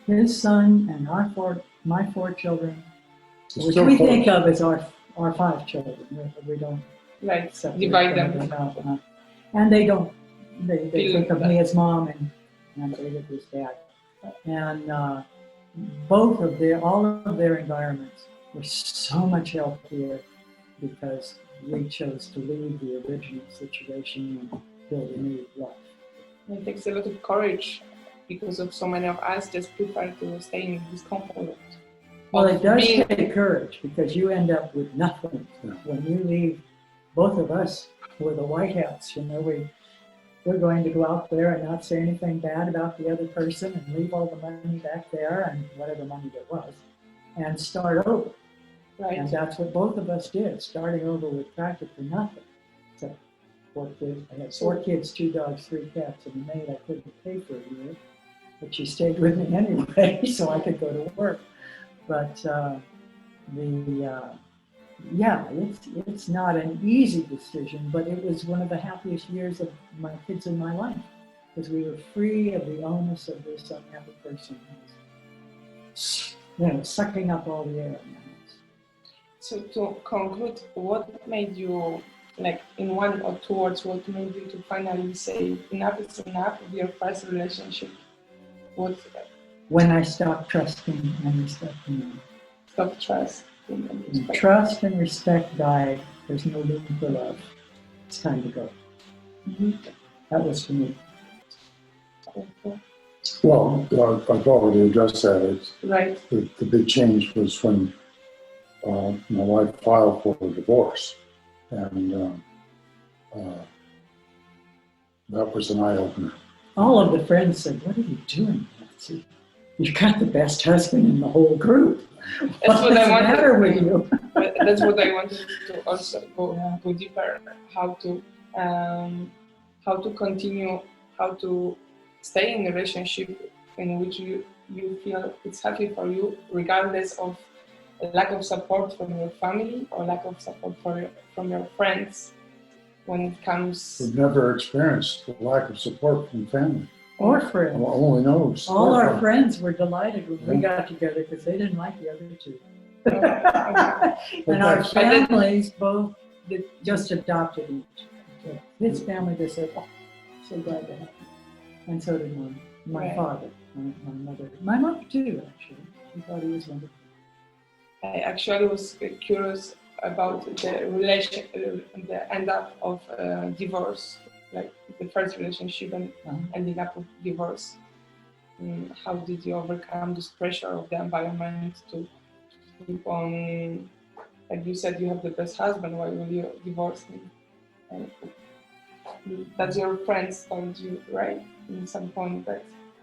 his son and my four children, It's which still we close. think of as our 5 children. We don't Right. separate Divide them. out. And they don't, they Feel think of that. me as mom and David as dad. And all of their environments were so much healthier because we chose to leave the original situation and build a new life. It takes a lot of courage because of so many of us just prefer to stay in this comfort. Well, it does Being- take courage because you end up with nothing. Yeah. When you leave, both of us were the White Hats, we're going to go out there and not say anything bad about the other person and leave all the money back there and whatever money there was and start over. Right. And that's what both of us did, starting over with practically nothing. Except 4 kids. I had 4 kids, 2 dogs, 3 cats, and a maid I couldn't pay for a year. But she stayed with me anyway, so I could go to work. But it's not an easy decision, but it was one of the happiest years of my kids in my life because we were free of the onus of this unhappy person who was, sucking up all the air in the house. So to conclude, what made you, in 1 or 2 words, what made you to finally say enough is enough of your first relationship? What When I stopped trusting and respecting them. stop trust? When trust and respect died, there's no room for love. It's time to go. That was for me. Well, I've already addressed that. Right. The big change was when my wife filed for a divorce. And That was an eye opener. All of the friends said, "What are you doing, Nancy? You've got the best husband in the whole group. That's what What's I the wanted. matter with you?" But that's what I wanted to also Yeah. go deeper. How to continue, how to stay in a relationship in which you feel it's happy for you, regardless of lack of support from your family or lack of support from your friends. When it comes, We've never experienced the lack of support from family. Or friends. Only knows. All our friends were delighted when we got together because they didn't like the other two. And our families both just adopted each. His family just said, "Oh, so glad to have you." And so did my Right. father, my mother. My mother too, actually. She thought he was wonderful. I actually was curious about the the end up of divorce, like the first relationship and ending up with divorce. How did you overcome this pressure of the environment to keep on? Like you said, you have the best husband. Why will you divorce him? And that's your friends told you, right? In some point, that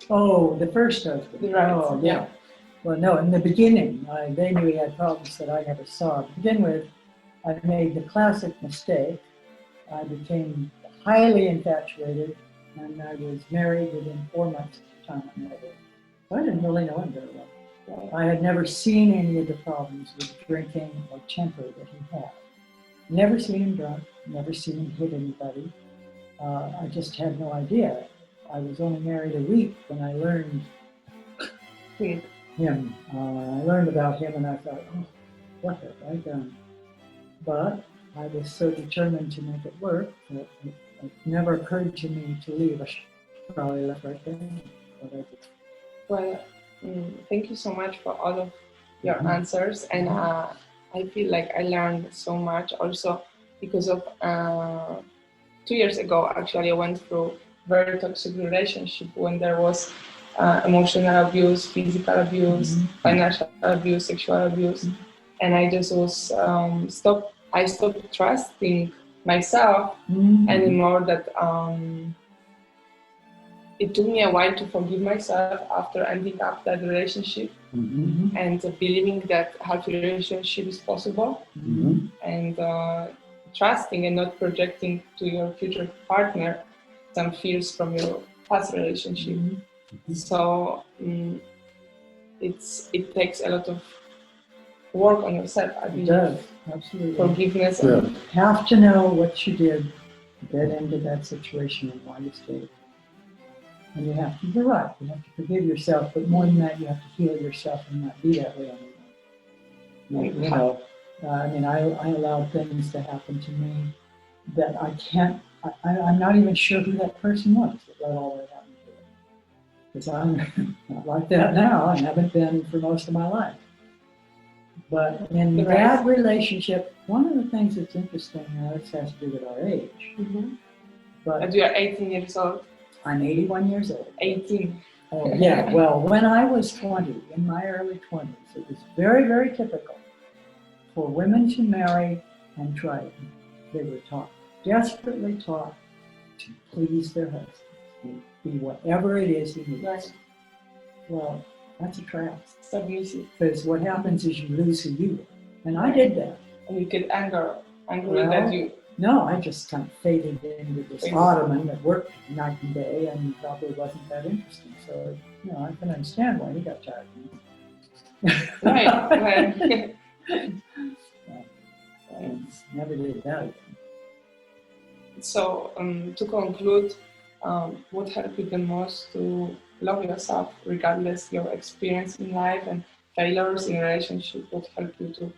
Oh, the first husband. Right, Oh, yeah. Well, no, in the beginning, they knew he had problems that I never saw. To begin with, I made the classic mistake. I became highly infatuated, and I was married within 4 months of the time I met him. So I didn't really know him very well. I had never seen any of the problems with drinking or temper that he had. Never seen him drunk, never seen him hit anybody. I just had no idea. I was only married a week when I learned him. I learned about him and I thought, oh, what have I done? But I was so determined to make it work that it never occurred to me to leave. I should probably left right there. But I did. Well, thank you so much for all of your answers, and I feel like I learned so much also because of 2 years ago. Actually, I went through very toxic relationship when there was emotional abuse, physical abuse, financial abuse, sexual abuse, and I just was I stopped trusting myself anymore. That it took me a while to forgive myself after ending up that relationship and believing that healthy relationship is possible and trusting and not projecting to your future partner some fears from your past relationship. So it takes a lot of work on yourself. I believe. It does, absolutely. Forgiveness. You have to know what you did to get into that situation and why you stayed. And you have to, you're right, you have to forgive yourself, but more than that, you have to heal yourself and not be that way anymore. You know, I mean, I allowed things to happen to me that I can't, I'm not even sure who that person was that let all that happen to me. Because I'm not like that now, I haven't been for most of my life. But in that relationship, one of the things that's interesting, this has to do with our age. But you are 18 years old. I'm 81 years old. 18. Oh, yeah. Well, when I was 20, in my early 20s, it was very, very typical for women to marry and try. They were taught, desperately taught, to please their husbands and be whatever it is he needs. Right. Well, that's a trap. Submissive. Because what happens is you lose who you are. And I did that. And you get angry that you... No, I just kind of faded into this ottoman that worked night and day and probably wasn't that interesting. So, you know, I can understand why he got tired of me. Right. Never did that again. So, to conclude, what helped you the most to love yourself, regardless your experience in life and failures in relationship? What helped you to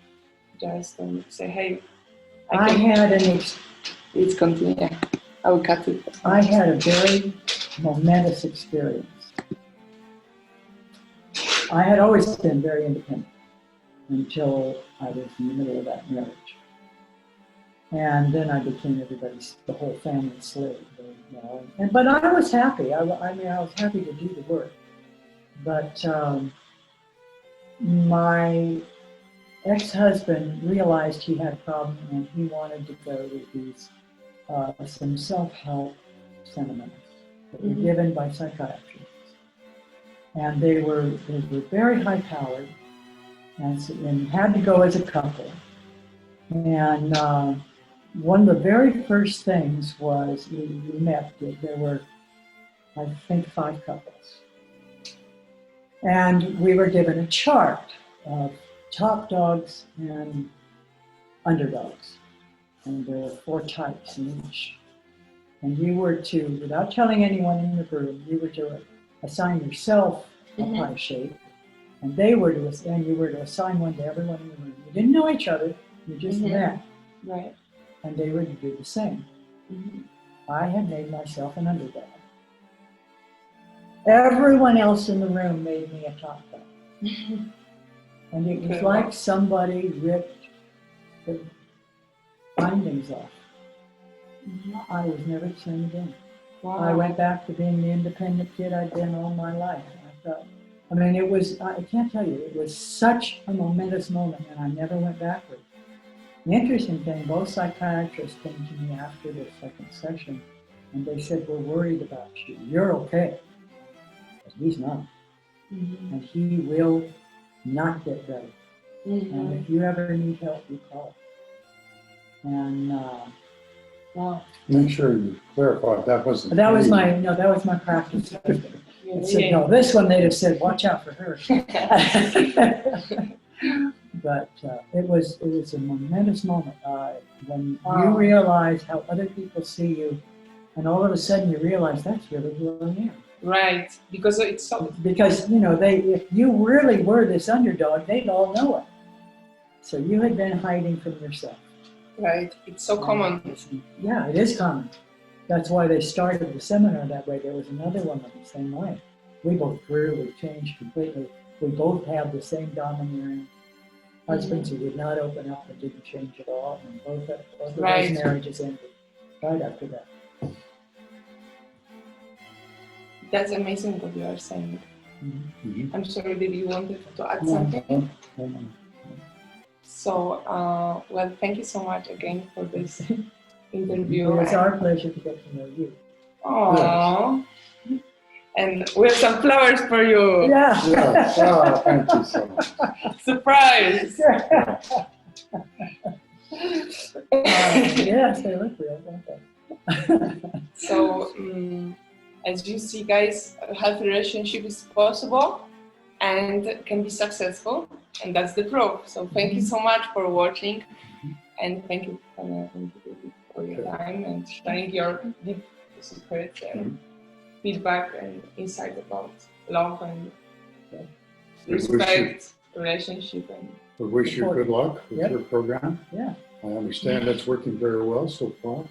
just say, hey, It's continue. I will cut it. I had a very momentous experience. I had always been very independent until I was in the middle of that marriage. And then I became the whole family's slave. You know? But I was happy. I was happy to do the work. But my ex-husband realized he had a problem and he wanted to go to these some self-help seminars that were given by psychiatrists. And they were very high powered and had to go as a couple. And one of the very first things was we met. There were, I think, 5 couples. And we were given a chart of top dogs and underdogs. And there were 4 types in each. And you were to, without telling anyone in the room, you were to assign yourself a pie shape. And they were to, and you were to assign one to everyone in the room. You didn't know each other, you just met. Right. And they were to do the same. I had made myself an underdog. Everyone else in the room made me a top dog. And it was like somebody ripped the bindings off. I was never the same again. Wow. I went back to being the independent kid I'd been all my life. I mean, it was, I can't tell you, it was such a momentous moment, and I never went backward. The interesting thing, both psychiatrists came to me after the second session, and they said, we're worried about you. You're okay. But he's not. And he will not get better. And if you ever need help, you call. And well, Make sure you clarify that wasn't. that was my practice. It said, no, this one they'd have said, watch out for her. But it was a momentous moment when you realize how other people see you, and all of a sudden you realize that's really who I am. Right, because it's so. Because if you really were this underdog, they'd all know it. So you had been hiding from yourself. Right, it's so common. Yeah, it is common. That's why they started the seminar that way. There was another woman the same way. We both grew, we changed completely. We both had the same domineering husbands who would not open up and didn't change at all. And both of those marriages ended right after that. That's amazing what you are saying. I'm sorry, did you wanted to add something? So, well, thank you so much again for this interview. It was our pleasure to get to know you. Aww. And we have some flowers for you. Yeah. Oh, thank you so much. Surprise. Yes, they look real, don't they? So, as you see, guys, a healthy relationship is possible and can be successful, and that's the proof. So thank you so much for watching, and thank you for your time and sharing your deep secrets and feedback and insight about love and respect, relationship. And We wish you good luck with your program. Yeah. I understand it's working very well so far.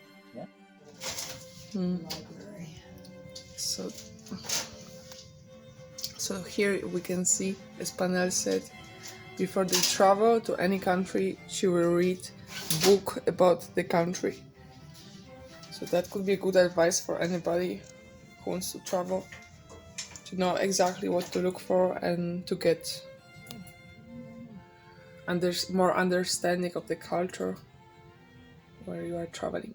So here we can see, as Panel said, before they travel to any country, she will read a book about the country. So that could be good advice for anybody who wants to travel, to know exactly what to look for and to get more understanding of the culture where you are traveling.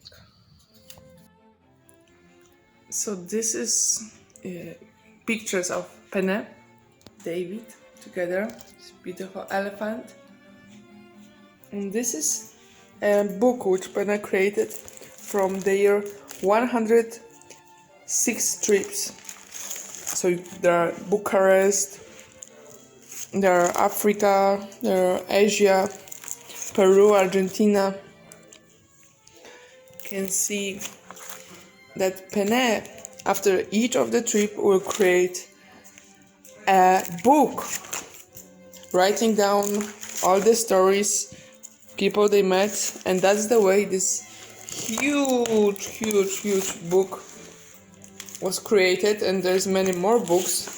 So this is pictures of Penne, David together. This beautiful elephant. And this is a book which Penne created from their 106 trips. So there are Bucharest, there are Africa, there are Asia, Peru, Argentina. You can see that Penne, after each of the trip, will create a book, writing down all the stories, people they met, and that's the way this huge book was created. And there's many more books.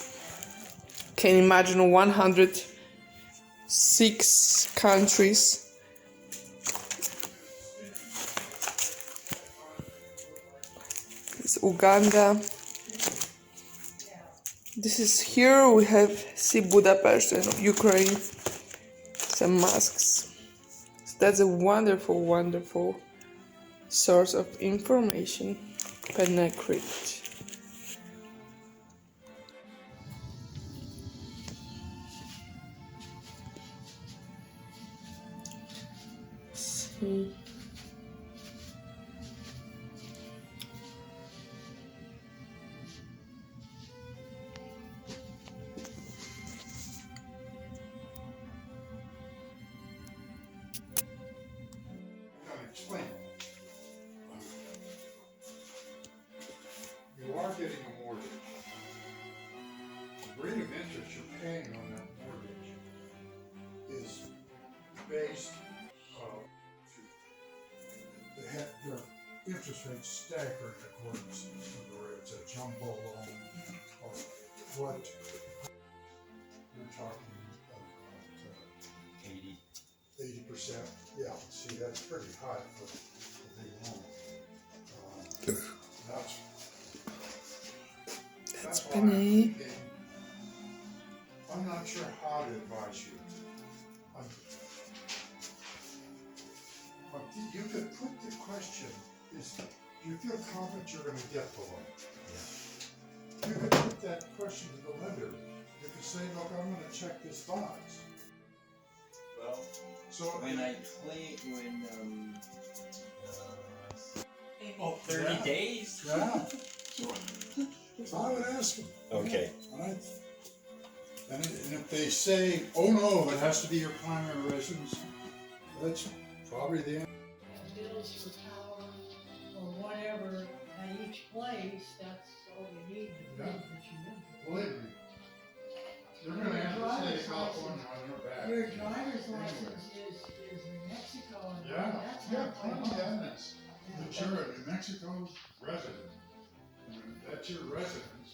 Can you imagine 106 countries. It's Uganda. This is here we have see Budapest and Ukraine. Some masks. So that's a wonderful source of information. Penne Crypt. See. Explain. You are getting a mortgage. The rate of interest you're paying on that mortgage is based their interest rates staggered according to whether it's a jumbo loan or what you're talking about. 80%. Yeah, see, that's pretty high for a big loan. That's why I'm not sure how to advise you. But you could put the question, do you feel confident you're going to get the loan? Yeah. You could put that question to the lender. You could say, look, I'm going to check this box. Well, So when I claim, 30 yeah. days? Yeah. I would ask them. Okay. Right? And if they say, oh no, it has to be your primary residence, that's probably the answer. Bills for power or whatever at each place, that's all you need to prove that you live there. Believe me, you're going to have to stay in California on your back. Your driver's license is New Mexico, and Yeah, that's yeah, not plenty like of evidence that you're a New Mexico resident. And that's your residence.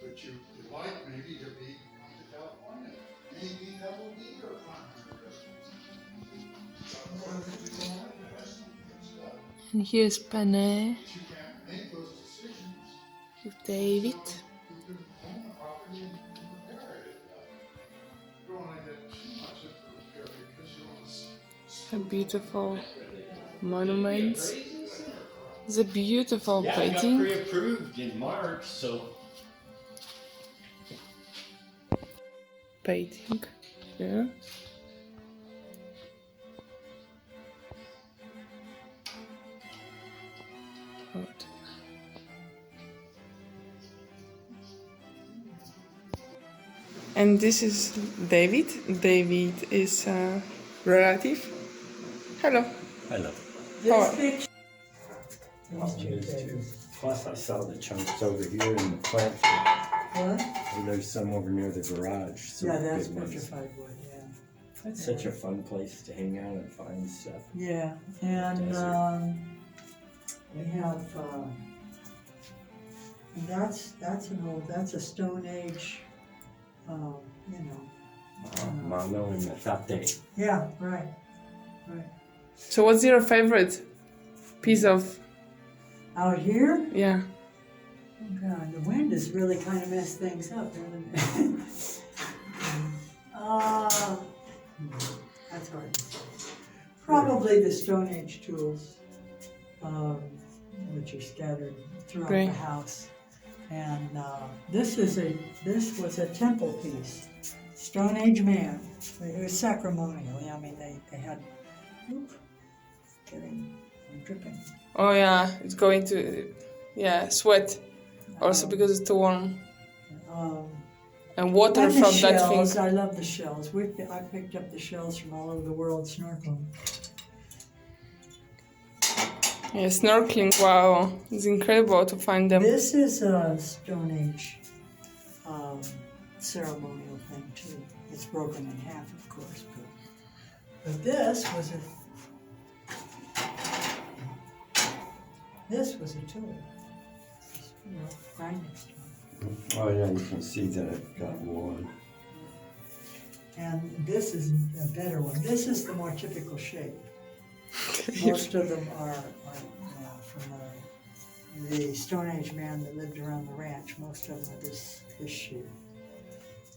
But you like maybe to come to California. Maybe that will be your primary residence. And here's Penne You can't make those decisions. with David. You can own the property and repair it. You don't want to get too much of the repair because you want to A beautiful monument. It's a beautiful Yeah, I got painting. pre-approved in March, so Painting. Yeah. Right. And this is David. David is a relative. Hello. I love it. How are- this picture. Plus, I saw the chunks over here in the plant. What? And there's some over near the garage. Some Yeah, that's good ones. petrified wood, yeah. That's such a fun place to hang out and find stuff. Yeah, and we have, and that's a Stone Age, Mano and Metate. yeah, right. So what's your favorite piece of, Out here, yeah, oh God, the wind has really kind of messed things up, hasn't it? That's hard to say. Probably the Stone Age tools, which are scattered throughout Right. the house. And this was a temple piece, Stone Age man. It was sacramonial. I mean, they had. I'm dripping. oh yeah, it's going to, yeah, sweat. Also because it's too warm. And water And the from that shells. thing. I love the shells. I picked up the shells from all over the world snorkeling. Yeah, snorkeling, wow. It's incredible to find them. This is a Stone Age ceremonial thing too. It's broken in half, of course, but this was a tool. Grinding stone. Oh yeah, you can see that it got worn. And this is a better one. This is the more typical shape. Most of them are from the Stone Age man that lived around the ranch. Most of them are this shape.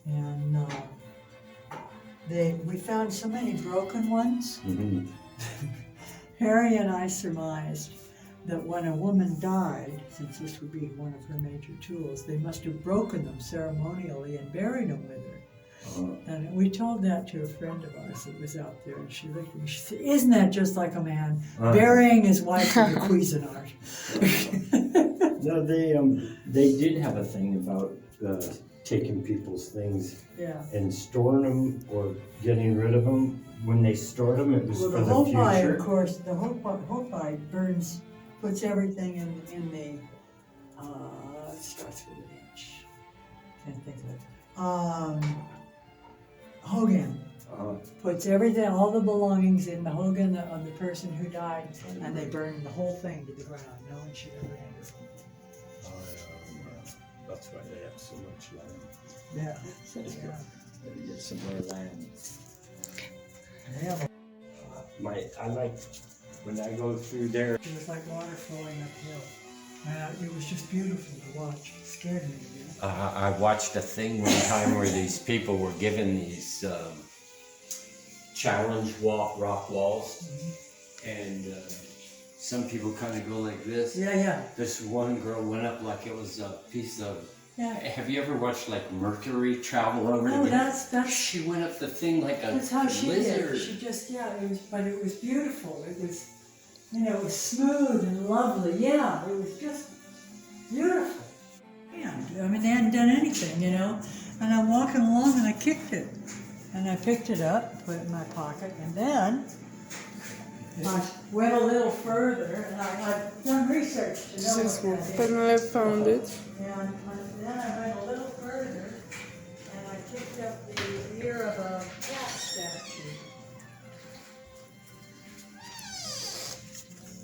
And we found so many broken ones. Mm-hmm. Harry and I surmised that when a woman died, since this would be one of her major tools, they must have broken them ceremonially and buried them with her. And we told that to a friend of ours that was out there, and she looked at me, she said, "Isn't that just like a man, burying his wife with a Cuisinart?" No, they did have a thing about taking people's things Yeah. and storing them or getting rid of them. When they stored them, it was Well, for the the Hopi, future. of course, the Hopi burns, puts everything in the, it starts with an H. Can't think of it. Hogan puts everything, all the belongings in the Hogan of the person who died, and they burn the whole thing to the ground. No one should ever enter. That's why they have so much land. Yeah. Gotta get some more land. Yeah. I like when I go through there. It was like water flowing uphill. It was just beautiful to watch. It scared me. I watched a thing one time where these people were given these challenge rock walls, and some people kind of go like this. Yeah. This one girl went up like it was a piece of. Yeah. Have you ever watched like Mercury travel over? Oh, that's. She went up the thing like a That's how she lizard. did. She just, it was beautiful. It was, it was smooth and lovely. Yeah, it was just beautiful. And, I mean, they hadn't done anything, And I'm walking along and I kicked it. And I picked it up, put it in my pocket, and then I went a little further, and I've done research to know Since what that is. Penelope found it. And then I went a little further, and I picked up the ear of a cat statue.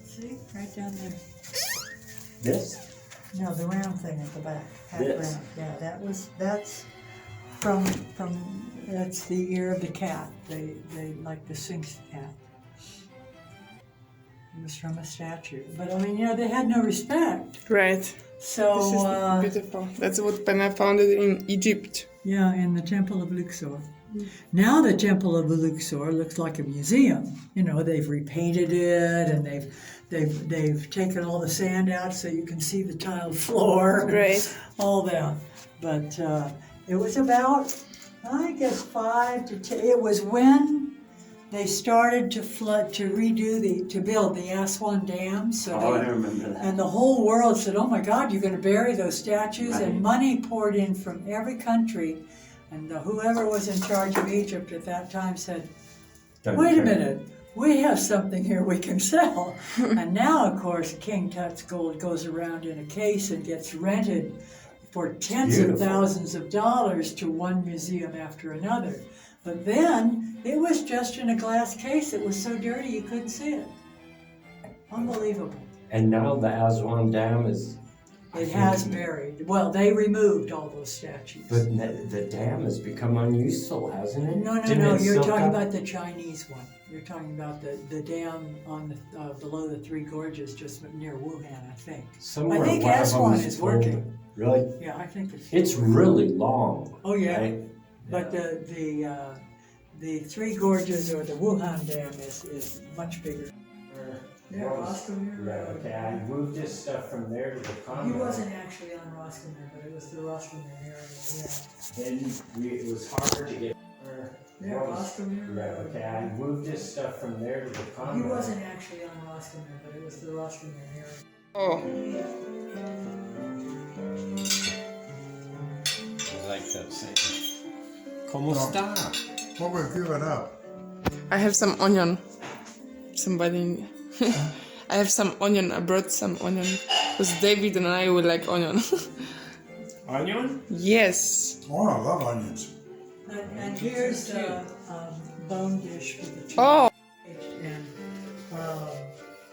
See, right down there. This? No, the round thing at the back. Half This? round. Yeah, that's from that's the ear of the cat. They like the Sphinx cat. It was from a statue. But I mean, they had no respect. Right. So This is beautiful. That's what Penna found it in Egypt. yeah, in the Temple of Luxor. Now the Temple of Luxor looks like a museum. They've repainted it, and they've taken all the sand out so you can see the tiled floor. Right. All that. But it was about, I guess, 5 to 10. It was when they started to build the Aswan Dam. So I remember that. and the whole world said, "Oh my God, you're going to bury those statues," Right. and money poured in from every country. And whoever was in charge of Egypt at that time said, "Wait a minute, we have something here we can sell." And now, of course, King Tut's gold goes around in a case and gets rented for tens of thousands of dollars to one museum after another. But then it was just in a glass case. It was so dirty you couldn't see it. Unbelievable. And now the Aswan Dam is. It has buried. Well, they removed all those statues. But the dam has become unuseful, hasn't it? No. Didn't it You're soak talking up? about the Chinese one. You're talking about the dam on below the Three Gorges, just near Wuhan, I think. Somewhere I think one of them Aswan is pulled. working. Really? Yeah, I think it's. It's really long. Oh yeah, Right? but the Three Gorges or the Wuhan Dam is much bigger. Yeah, Roscommere. Yeah, okay. I moved this stuff from there to the He condo. wasn't actually on Roscommere, but it was the Roscommere area. Then it was harder to get. Yeah, Roscommere. Yeah, okay. I moved this stuff from there to the He condo. wasn't actually on Roscommere, but it was the Roscommere area. Oh, I like that saying. ¿Cómo está? What we've given up. I have some onion. Somebody. I have some onion. I brought some onion. Because David and I would like onion. Onion? Yes. Oh, I love onions. And here's the bone dish for the chicken. Oh.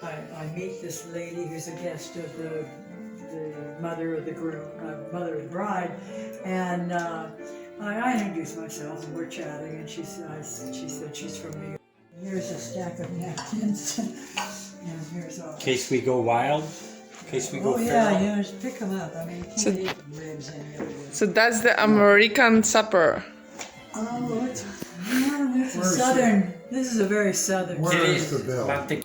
And I meet this lady who's a guest of the mother of the groom, mother of the bride, and I introduced myself and we're chatting, and she said she's from New York. Here's a stack of napkins, and here's all. In case we go wild? In case we go Oh feral? yeah, just pick them up. I mean, you So- can't eat ribs any other way. So that's the American supper. Oh, it's a southern. This is a very southern. Where It is the bill? About the